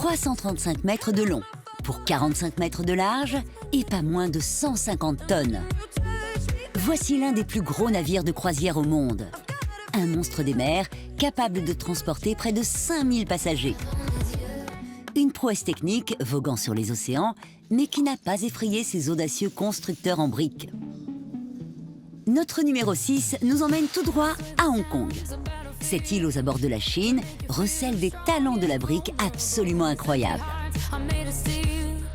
335 mètres de long, pour 45 mètres de large et pas moins de 150 tonnes. Voici l'un des plus gros navires de croisière au monde. Un monstre des mers capable de transporter près de 5000 passagers. Une prouesse technique voguant sur les océans, mais qui n'a pas effrayé ces audacieux constructeurs en briques. Notre numéro 6 nous emmène tout droit à Hong Kong. Cette île aux abords de la Chine recèle des talents de la brique absolument incroyables.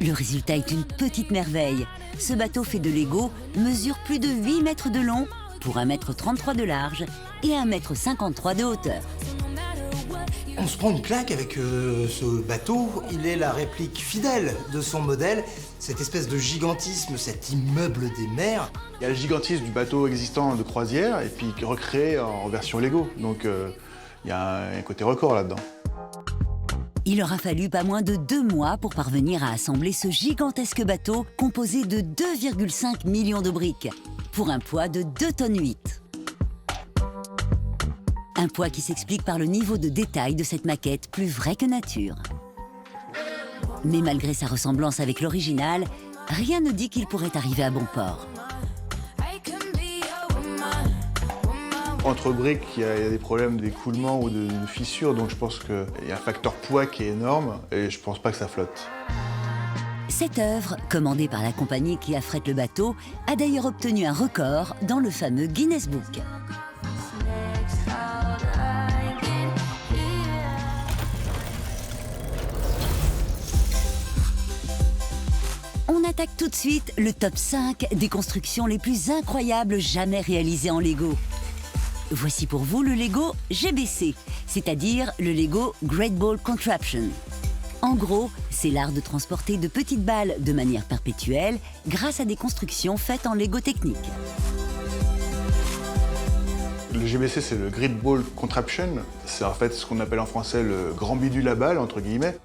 Le résultat est une petite merveille. Ce bateau fait de Lego mesure plus de 8 mètres de long pour 1,33 m de large et 1,53 m de hauteur. On se prend une claque avec ce bateau. Il est la réplique fidèle de son modèle. Cette espèce de gigantisme, cet immeuble des mers. Il y a le gigantisme du bateau existant de croisière et puis recréé en version Lego. Donc il y a un côté record là-dedans. Il aura fallu pas moins de 2 mois pour parvenir à assembler ce gigantesque bateau composé de 2,5 millions de briques, pour un poids de 2,8 tonnes. Un poids qui s'explique par le niveau de détail de cette maquette plus vraie que nature. Mais malgré sa ressemblance avec l'original, rien ne dit qu'il pourrait arriver à bon port. Entre briques, il y a des problèmes d'écoulement ou de fissures, donc je pense qu'il y a un facteur poids qui est énorme et je pense pas que ça flotte. Cette œuvre, commandée par la compagnie qui affrète le bateau, a d'ailleurs obtenu un record dans le fameux Guinness Book. On attaque tout de suite le top 5 des constructions les plus incroyables jamais réalisées en Lego. Voici pour vous le Lego GBC, c'est-à-dire le Lego Great Ball Contraption. En gros, c'est l'art de transporter de petites balles de manière perpétuelle grâce à des constructions faites en Lego technique. Le GBC, c'est le Great Ball Contraption. C'est en fait ce qu'on appelle en français le grand bidule à balles, entre guillemets.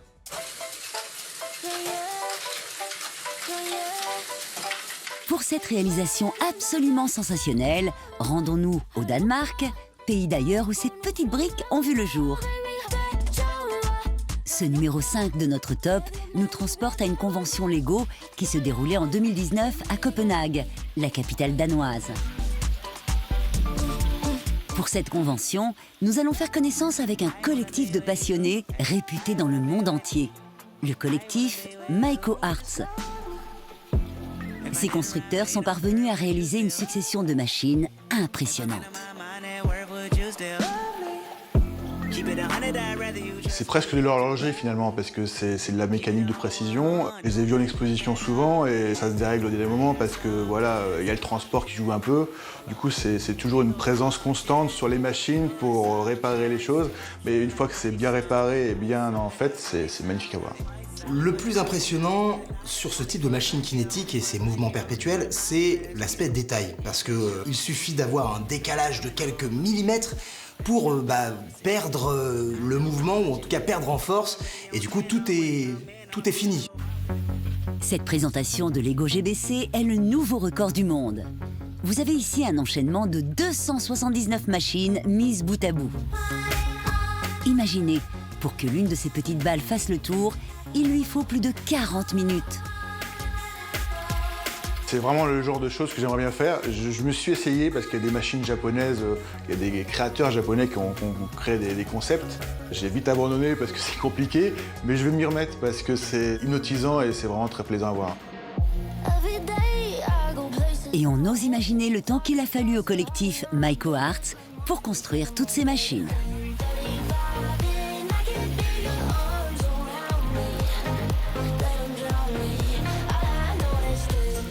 Pour cette réalisation absolument sensationnelle, rendons-nous au Danemark, pays d'ailleurs où ces petites briques ont vu le jour. Ce numéro 5 de notre top nous transporte à une convention Lego qui se déroulait en 2019 à Copenhague, la capitale danoise. Pour cette convention, nous allons faire connaissance avec un collectif de passionnés réputé dans le monde entier, le collectif Maiko Arts. Ces constructeurs sont parvenus à réaliser une succession de machines impressionnantes. C'est presque de l'horlogerie finalement, parce que c'est de la mécanique de précision. Je les ai vus en exposition souvent et ça se dérègle au dernier moment parce que voilà, il y a le transport qui joue un peu. Du coup, c'est toujours une présence constante sur les machines pour réparer les choses. Mais une fois que c'est bien réparé et bien en fait, c'est magnifique à voir. Le plus impressionnant sur ce type de machine kinétique et ces mouvements perpétuels, c'est l'aspect détail. Parce qu'il suffit d'avoir un décalage de quelques millimètres pour perdre le mouvement, ou en tout cas perdre en force, et du coup tout est fini. Cette présentation de Lego GBC est le nouveau record du monde. Vous avez ici un enchaînement de 279 machines mises bout à bout. Imaginez, pour que l'une de ces petites balles fasse le tour, il lui faut plus de 40 minutes. C'est vraiment le genre de choses que j'aimerais bien faire. Je me suis essayé parce qu'il y a des machines japonaises, il y a des créateurs japonais qui ont créé des concepts. J'ai vite abandonné parce que c'est compliqué, mais je vais m'y remettre parce que c'est hypnotisant et c'est vraiment très plaisant à voir. Et on ose imaginer le temps qu'il a fallu au collectif Maiko Arts pour construire toutes ces machines.